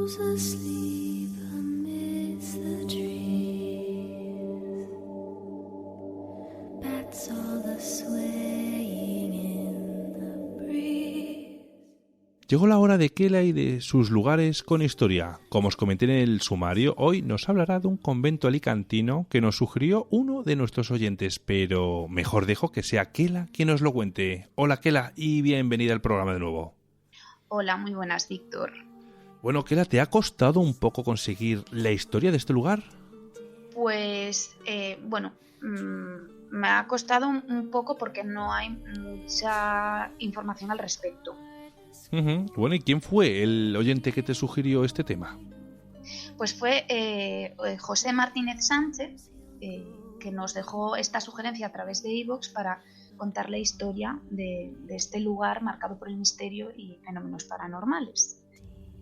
Who's asleep amidst the trees? Bats all the swaying in the breeze. Llegó la hora de Kela y de sus lugares con historia. Como os comenté en el sumario, hoy nos hablará de un convento alicantino que nos sugirió uno de nuestros oyentes, pero mejor dejo que sea Kela quien nos lo cuente. Hola Kela y bienvenida al programa de nuevo. Hola, muy buenas, Víctor. Bueno, Kela, ¿te ha costado un poco conseguir la historia de este lugar? Pues, me ha costado un poco porque no hay mucha información al respecto. Bueno, ¿y quién fue el oyente que te sugirió este tema? Pues fue José Martínez Sánchez, que nos dejó esta sugerencia a través de iVoox para contar la historia de este lugar marcado por el misterio y fenómenos paranormales.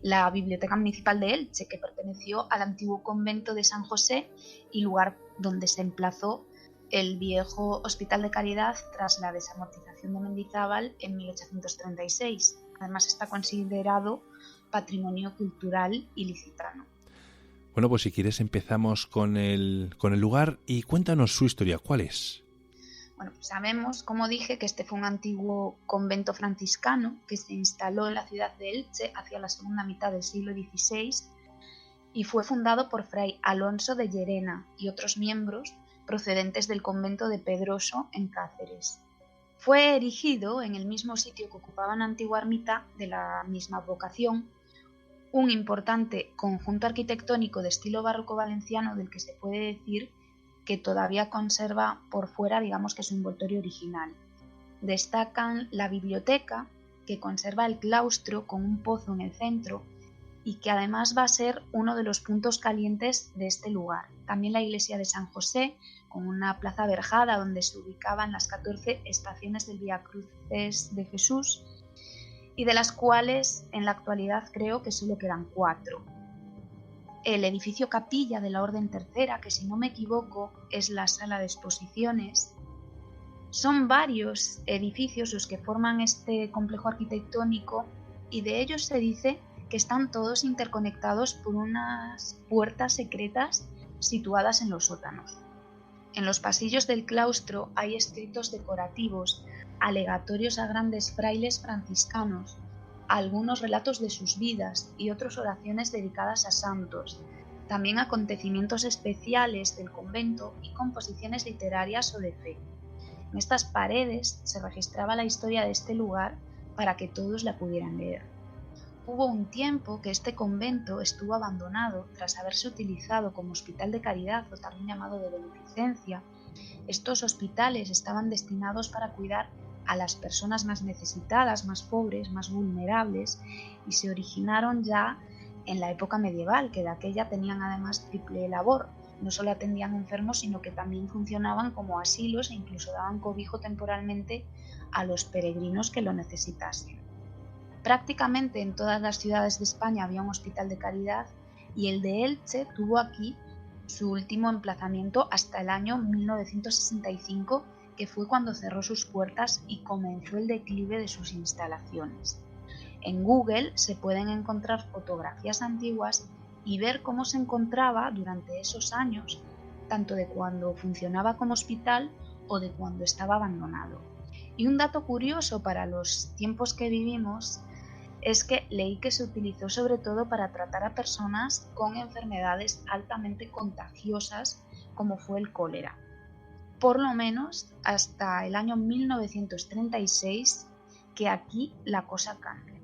La Biblioteca Municipal de Elche, que perteneció al antiguo convento de San José y lugar donde se emplazó el viejo Hospital de Caridad tras la desamortización de Mendizábal en 1836. Además está considerado patrimonio cultural ilicitano. Bueno, pues si quieres empezamos con el lugar y cuéntanos su historia. ¿Cuál es? Bueno, sabemos, como dije, que este fue un antiguo convento franciscano que se instaló en la ciudad de Elche hacia la segunda mitad del siglo XVI y fue fundado por Fray Alonso de Llerena y otros miembros procedentes del convento de Pedroso en Cáceres. Fue erigido en el mismo sitio que ocupaba una antigua ermita de la misma vocación, un importante conjunto arquitectónico de estilo barroco valenciano del que se puede decir que todavía conserva por fuera, digamos que su envoltorio original. Destacan la biblioteca, que conserva el claustro con un pozo en el centro y que además va a ser uno de los puntos calientes de este lugar. También la iglesia de San José, con una plaza verjada donde se ubicaban las 14 estaciones del Vía Cruces de Jesús y de las cuales en la actualidad creo que solo quedan 4. El edificio capilla de la Orden Tercera, que si no me equivoco es la sala de exposiciones. Son varios edificios los que forman este complejo arquitectónico y de ellos se dice que están todos interconectados por unas puertas secretas situadas en los sótanos. En los pasillos del claustro hay escritos decorativos, alegatorios a grandes frailes franciscanos, algunos relatos de sus vidas y otras oraciones dedicadas a santos, también acontecimientos especiales del convento y composiciones literarias o de fe. En estas paredes se registraba la historia de este lugar para que todos la pudieran leer. Hubo un tiempo que este convento estuvo abandonado tras haberse utilizado como hospital de caridad o también llamado de beneficencia. Estos hospitales estaban destinados para cuidar a las personas más necesitadas, más pobres, más vulnerables y se originaron ya en la época medieval, que de aquella tenían además triple labor. No solo atendían enfermos, sino que también funcionaban como asilos e incluso daban cobijo temporalmente a los peregrinos que lo necesitasen. Prácticamente en todas las ciudades de España había un hospital de caridad y el de Elche tuvo aquí su último emplazamiento hasta el año 1965, que fue cuando cerró sus puertas y comenzó el declive de sus instalaciones. En Google se pueden encontrar fotografías antiguas y ver cómo se encontraba durante esos años, tanto de cuando funcionaba como hospital o de cuando estaba abandonado. Y un dato curioso para los tiempos que vivimos es que leí que se utilizó sobre todo para tratar a personas con enfermedades altamente contagiosas como fue el cólera. Por lo menos hasta el año 1936, que aquí la cosa cambia.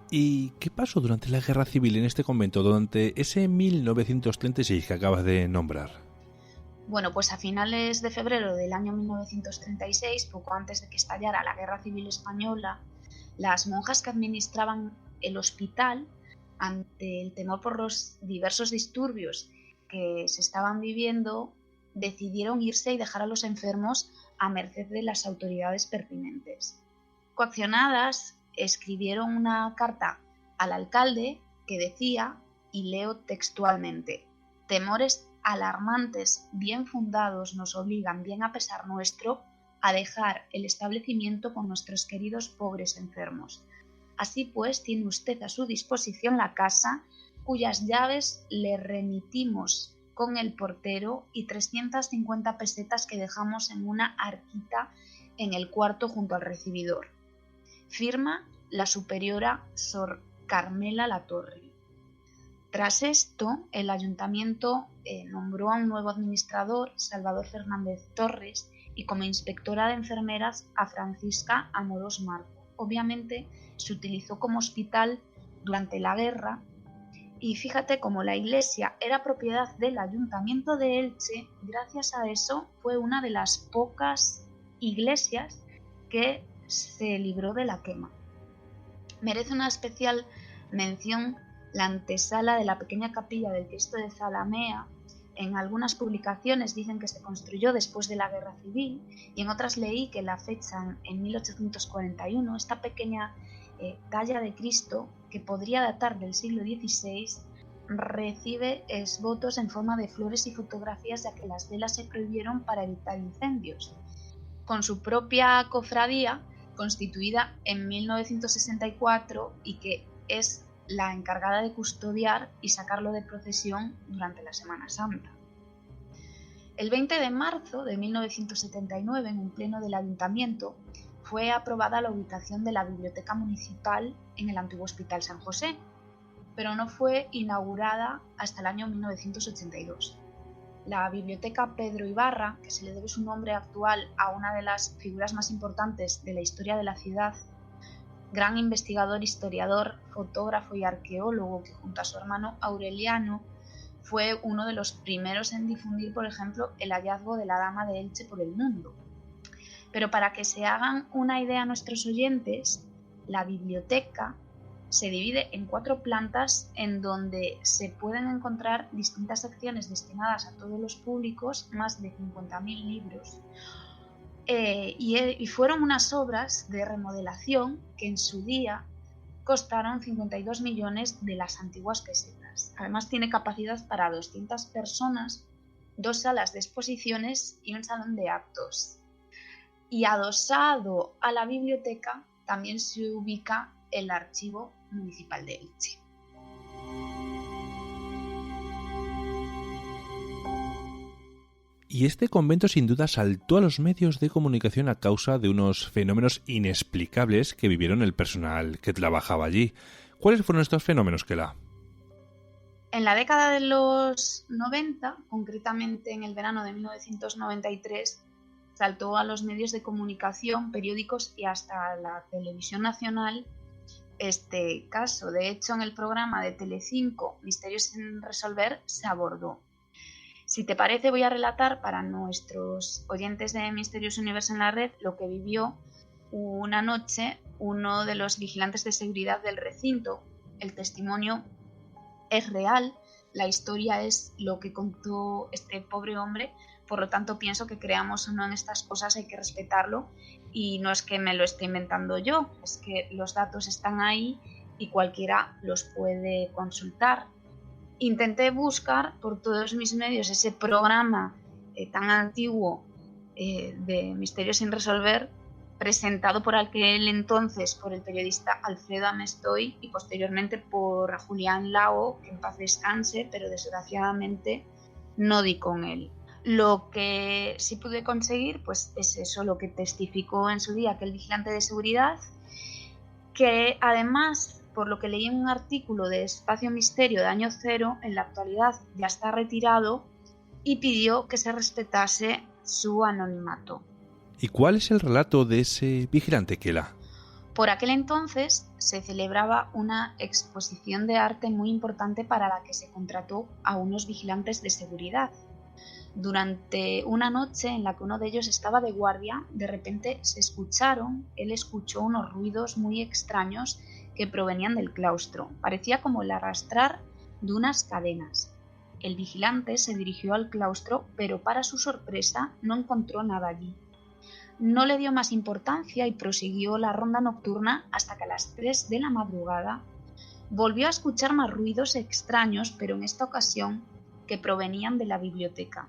¿Y qué pasó durante la Guerra Civil en este convento, durante ese 1936 que acabas de nombrar? Bueno, pues a finales de febrero del año 1936, poco antes de que estallara la Guerra Civil Española, las monjas que administraban el hospital, ante el temor por los diversos disturbios que se estaban viviendo, decidieron irse y dejar a los enfermos a merced de las autoridades pertinentes. Coaccionadas, escribieron una carta al alcalde que decía, y leo textualmente: temores alarmantes bien fundados nos obligan, bien a pesar nuestro, a dejar el establecimiento con nuestros queridos pobres enfermos. Así pues, tiene usted a su disposición la casa, cuyas llaves le remitimos con el portero y 350 pesetas que dejamos en una arquita en el cuarto junto al recibidor. Firma la superiora Sor Carmela Latorre. Tras esto, el ayuntamiento nombró a un nuevo administrador, Salvador Fernández Torres, y como inspectora de enfermeras a Francisca Amorós Marco. Obviamente se utilizó como hospital durante la guerra y fíjate, como la iglesia era propiedad del ayuntamiento de Elche, gracias a eso fue una de las pocas iglesias que se libró de la quema. Merece una especial mención la antesala de la pequeña capilla del Cristo de Zalamea. En algunas publicaciones dicen que se construyó después de la Guerra Civil y en otras leí que la fechan en 1841. Esta pequeña talla de Cristo, que podría datar del siglo XVI, recibe esbotos en forma de flores y fotografías, ya que las velas se prohibieron para evitar incendios. Con su propia cofradía, constituida en 1964 y que es la encargada de custodiar y sacarlo de procesión durante la Semana Santa. El 20 de marzo de 1979, en un pleno del ayuntamiento, fue aprobada la ubicación de la biblioteca municipal en el antiguo Hospital San José, pero no fue inaugurada hasta el año 1982. La biblioteca Pedro Ibarra, que se le debe su nombre actual a una de las figuras más importantes de la historia de la ciudad, gran investigador, historiador, fotógrafo y arqueólogo que junto a su hermano Aureliano fue uno de los primeros en difundir, por ejemplo, el hallazgo de la Dama de Elche por el mundo. Pero para que se hagan una idea nuestros oyentes, la biblioteca se divide en 4 plantas en donde se pueden encontrar distintas secciones destinadas a todos los públicos, más de 50.000 libros. Y fueron unas obras de remodelación que en su día costaron 52 millones de las antiguas pesetas. Además tiene capacidad para 200 personas, 2 salas de exposiciones y un salón de actos. Y adosado a la biblioteca también se ubica el Archivo Municipal de Elche. Y este convento sin duda saltó a los medios de comunicación a causa de unos fenómenos inexplicables que vivieron el personal que trabajaba allí. ¿Cuáles fueron estos fenómenos, Kela? En la década de los 90, concretamente en el verano de 1993, saltó a los medios de comunicación, periódicos y hasta la televisión nacional este caso. De hecho, en el programa de Telecinco, Misterios sin resolver, se abordó. Si te parece, voy a relatar para nuestros oyentes de Misterios Universo en la Red lo que vivió una noche uno de los vigilantes de seguridad del recinto. El testimonio es real, la historia es lo que contó este pobre hombre, por lo tanto pienso que creamos o no en estas cosas hay que respetarlo y no es que me lo esté inventando yo, es que los datos están ahí y cualquiera los puede consultar. Intenté buscar por todos mis medios ese programa tan antiguo de Misterios sin resolver, presentado por aquel entonces por el periodista Alfredo Amestoy y posteriormente por Julián Lao, que en paz descanse, pero desgraciadamente no di con él. Lo que sí pude conseguir pues es eso, lo que testificó en su día aquel vigilante de seguridad, que además, por lo que leí en un artículo de Espacio Misterio de Año Cero, en la actualidad ya está retirado y pidió que se respetase su anonimato. ¿Y cuál es el relato de ese vigilante, Kela? Por aquel entonces se celebraba una exposición de arte muy importante para la que se contrató a unos vigilantes de seguridad. Durante una noche en la que uno de ellos estaba de guardia, de repente él escuchó unos ruidos muy extraños que provenían del claustro. Parecía como el arrastrar de unas cadenas. El vigilante se dirigió al claustro, pero para su sorpresa no encontró nada allí. No le dio más importancia y prosiguió la ronda nocturna hasta que a las 3 de la madrugada volvió a escuchar más ruidos extraños, pero en esta ocasión que provenían de la biblioteca.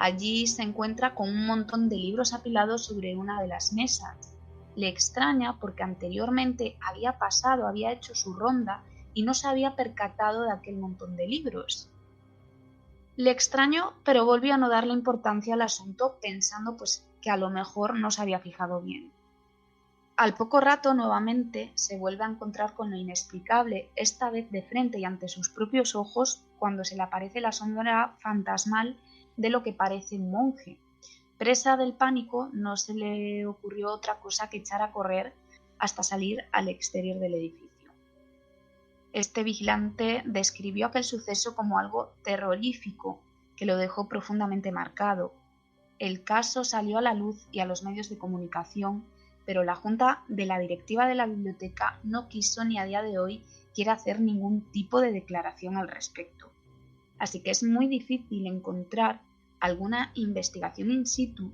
Allí se encuentra con un montón de libros apilados sobre una de las mesas. Le extraña porque anteriormente había hecho su ronda y no se había percatado de aquel montón de libros. Le extrañó, pero volvió a no darle importancia al asunto, pensando pues que a lo mejor no se había fijado bien. Al poco rato nuevamente se vuelve a encontrar con lo inexplicable, esta vez de frente y ante sus propios ojos, cuando se le aparece la sombra fantasmal de lo que parece un monje. Presa del pánico, no se le ocurrió otra cosa que echar a correr hasta salir al exterior del edificio. Este vigilante describió aquel suceso como algo terrorífico que lo dejó profundamente marcado. El caso salió a la luz y a los medios de comunicación, pero la junta de la directiva de la biblioteca no quiso ni a día de hoy quiere hacer ningún tipo de declaración al respecto. Así que es muy difícil encontrar alguna investigación in situ,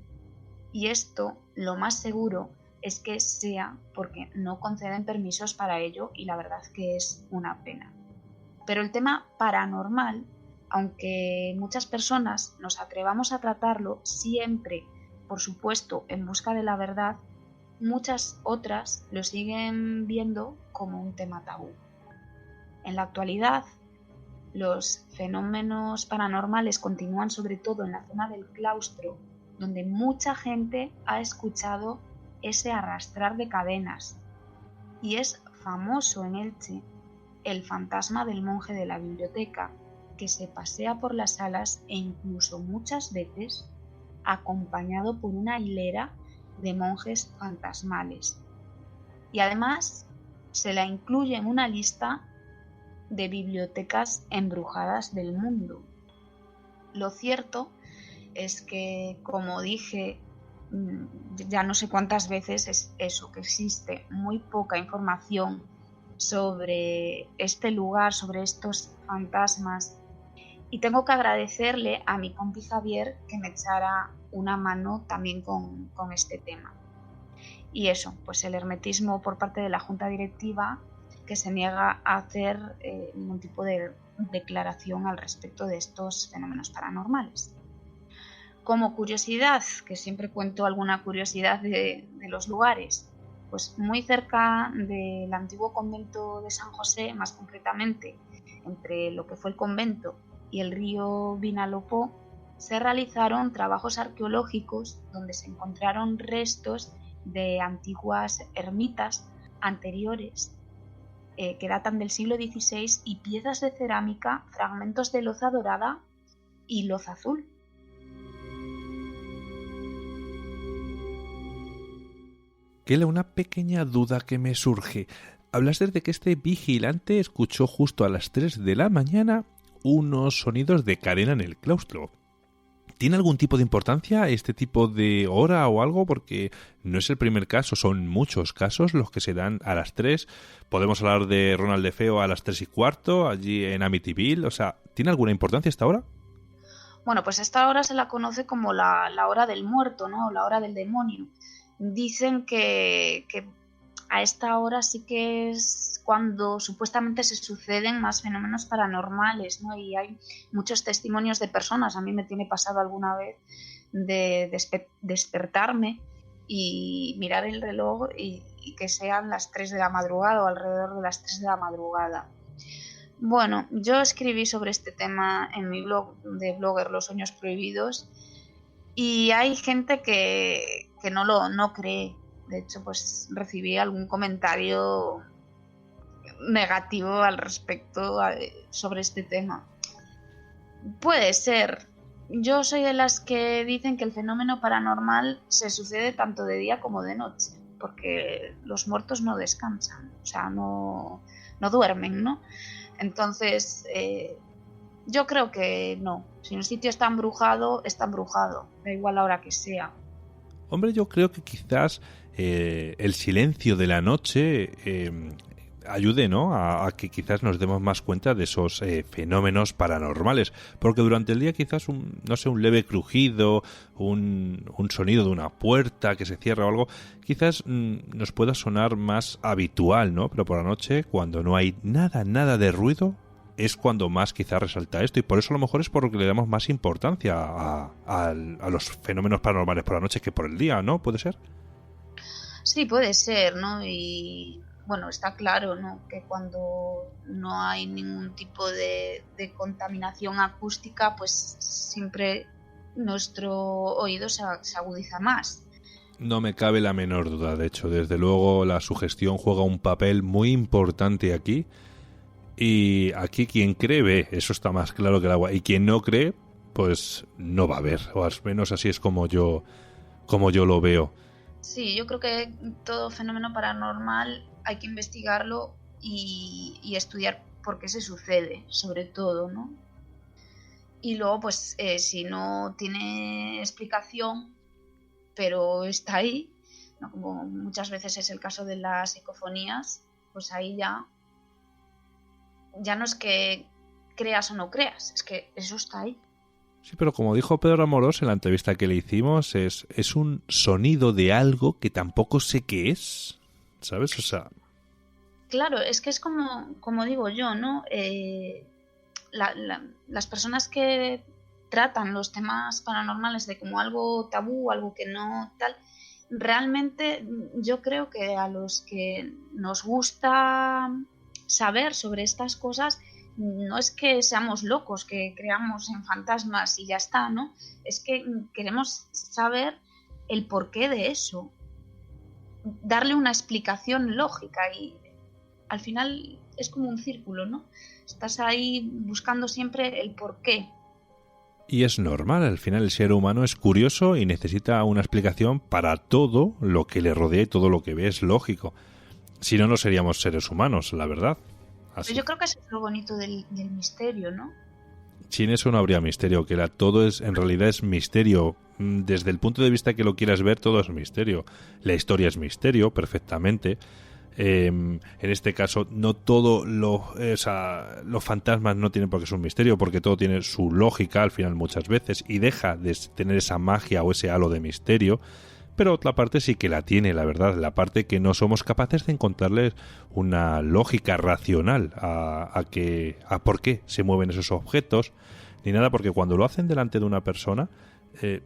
y esto, lo más seguro, es que sea porque no conceden permisos para ello, y la verdad que es una pena. Pero el tema paranormal, aunque muchas personas nos atrevamos a tratarlo siempre, por supuesto, en busca de la verdad, muchas otras lo siguen viendo como un tema tabú. En la actualidad, los fenómenos paranormales continúan sobre todo en la zona del claustro, donde mucha gente ha escuchado ese arrastrar de cadenas, y es famoso en Elche el fantasma del monje de la biblioteca, que se pasea por las salas e incluso muchas veces acompañado por una hilera de monjes fantasmales. Y además se la incluye en una lista de bibliotecas embrujadas del mundo. Lo cierto es que, como dije ya no sé cuántas veces, es eso, que existe muy poca información sobre este lugar, sobre estos fantasmas, y tengo que agradecerle a mi compi Javier que me echara una mano también con este tema. Y eso, pues el hermetismo por parte de la junta directiva, que se niega a hacer ningún tipo de declaración al respecto de estos fenómenos paranormales. Como curiosidad, que siempre cuento alguna curiosidad de los lugares, pues muy cerca del antiguo convento de San José, más concretamente entre lo que fue el convento y el río Vinalopó, se realizaron trabajos arqueológicos donde se encontraron restos de antiguas ermitas anteriores que datan del siglo XVI, y piezas de cerámica, fragmentos de loza dorada y loza azul. Kela, una pequeña duda que me surge. Hablas de que este vigilante escuchó justo a las 3 de la mañana unos sonidos de cadena en el claustro. ¿Tiene algún tipo de importancia este tipo de hora o algo? Porque no es el primer caso, son muchos casos los que se dan a las 3. Podemos hablar de Ronald de Feo a las 3:15, allí en Amityville. O sea, ¿tiene alguna importancia esta hora? Bueno, pues esta hora se la conoce como la hora del muerto, ¿no? La hora del demonio. Dicen que a esta hora sí que es cuando supuestamente se suceden más fenómenos paranormales, ¿no? Y hay muchos testimonios de personas. A mí me tiene pasado alguna vez de despertarme y mirar el reloj y que sean las 3 de la madrugada o alrededor de las 3 de la madrugada. Bueno, yo escribí sobre este tema en mi blog de blogger Los Sueños Prohibidos, y hay gente que no cree. De hecho, pues recibí algún comentario negativo al respecto sobre este tema. Puede ser. Yo soy de las que dicen que el fenómeno paranormal se sucede tanto de día como de noche, porque los muertos no descansan, o sea, no duermen, ¿no? Entonces, yo creo que no. Si un sitio está embrujado, da igual la hora que sea. Hombre, yo creo que quizás el silencio de la noche ayude, ¿no?, a que quizás nos demos más cuenta de esos fenómenos paranormales, porque durante el día quizás un leve crujido, un sonido de una puerta que se cierra o algo, quizás nos pueda sonar más habitual, ¿no? Pero por la noche, cuando no hay nada de ruido, es cuando más quizás resalta esto, y por eso a lo mejor es por lo que le damos más importancia a los fenómenos paranormales por la noche que por el día, ¿no? ¿Puede ser? Sí, puede ser, ¿no? Y bueno, está claro, ¿no? Que cuando no hay ningún tipo de contaminación acústica, pues siempre nuestro oído se agudiza más. No me cabe la menor duda, de hecho, desde luego la sugestión juega un papel muy importante aquí, y aquí quien cree ve, eso está más claro que el agua, y quien no cree, pues no va a ver, o al menos así es como yo lo veo. Sí, yo creo que todo fenómeno paranormal hay que investigarlo y estudiar por qué se sucede, sobre todo, ¿no? Y luego, pues, si no tiene explicación, pero está ahí, ¿no? Como muchas veces es el caso de las psicofonías, pues ahí ya no es que creas o no creas, es que eso está ahí. Sí, pero como dijo Pedro Amorós en la entrevista que le hicimos, es un sonido de algo que tampoco sé qué es, ¿sabes? O sea... Claro, es que es como digo yo, ¿no? Las personas que tratan los temas paranormales de como algo tabú, algo que no tal, realmente yo creo que a los que nos gusta saber sobre estas cosas, no es que seamos locos, que creamos en fantasmas y ya está, ¿no? Es que queremos saber el porqué de eso, darle una explicación lógica, y al final es como un círculo, ¿no? Estás ahí buscando siempre el porqué. Y es normal, al final el ser humano es curioso y necesita una explicación para todo lo que le rodea, y todo lo que ve es lógico. Si no, no seríamos seres humanos, la verdad. Así. Pero yo creo que eso es lo bonito del misterio, ¿no? Sin eso no habría misterio, que todo en realidad es misterio. Desde el punto de vista que lo quieras ver, todo es misterio. La historia es misterio, perfectamente. En este caso, no todo los fantasmas no tienen por qué ser un misterio, porque todo tiene su lógica al final muchas veces, y deja de tener esa magia o ese halo de misterio. Pero otra parte sí que la tiene, la verdad, la parte que no somos capaces de encontrarles una lógica racional a por qué se mueven esos objetos, ni nada, porque cuando lo hacen delante de una persona,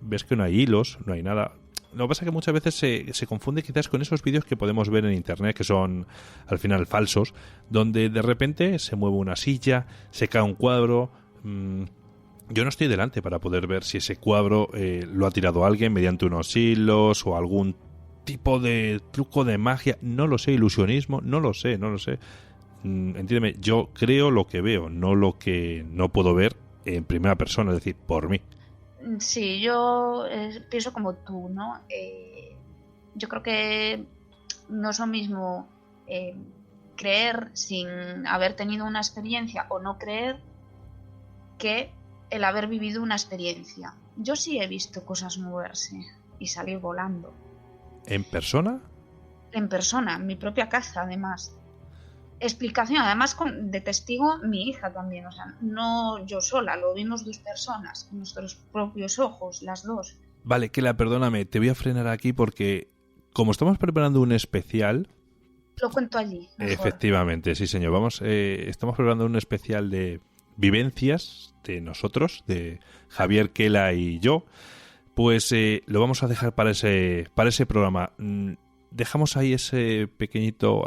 ves que no hay hilos, no hay nada. Lo que pasa es que muchas veces se confunde quizás con esos vídeos que podemos ver en internet, que son al final falsos, donde de repente se mueve una silla, se cae un cuadro. Yo no estoy delante para poder ver si ese cuadro lo ha tirado alguien mediante unos hilos o algún tipo de truco de magia. No lo sé, ilusionismo, no lo sé. Entiéndeme, yo creo lo que veo, no lo que no puedo ver en primera persona, es decir, por mí. Sí, yo pienso como tú, ¿no? Yo creo que no es lo mismo creer sin haber tenido una experiencia o no creer que el haber vivido una experiencia. Yo sí he visto cosas moverse y salir volando. ¿En persona? En persona, en mi propia casa, además. Explicación, además de testigo mi hija también, o sea, no yo sola, lo vimos dos personas, con nuestros propios ojos, las dos. Vale, Kela, perdóname, te voy a frenar aquí porque como estamos preparando un especial... Lo cuento allí. Mejor. Efectivamente, sí señor, estamos preparando un especial de vivencias de nosotros, de Javier, Kela y yo, pues lo vamos a dejar para ese programa. Dejamos ahí ese pequeñito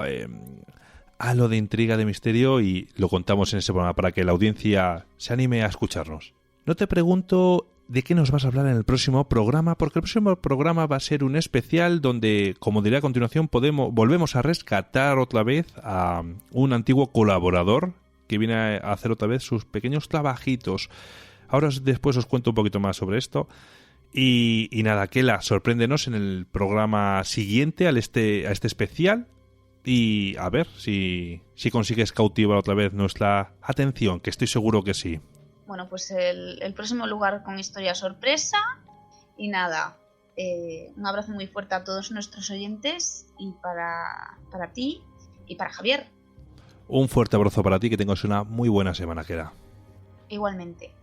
halo de intriga, de misterio, y lo contamos en ese programa para que la audiencia se anime a escucharnos. No te pregunto de qué nos vas a hablar en el próximo programa, porque el próximo programa va a ser un especial donde, como diré a continuación, volvemos a rescatar otra vez a un antiguo colaborador que viene a hacer otra vez sus pequeños trabajitos. Ahora después os cuento un poquito más sobre esto. Y nada, Kela, sorpréndenos en el programa siguiente a este especial, y a ver si consigues cautivar otra vez nuestra atención, que estoy seguro que sí. Bueno, pues el próximo lugar con historia sorpresa. Y nada, un abrazo muy fuerte a todos nuestros oyentes, y para ti y para Javier. Un fuerte abrazo para ti, que tengas una muy buena semana, Kela. Igualmente.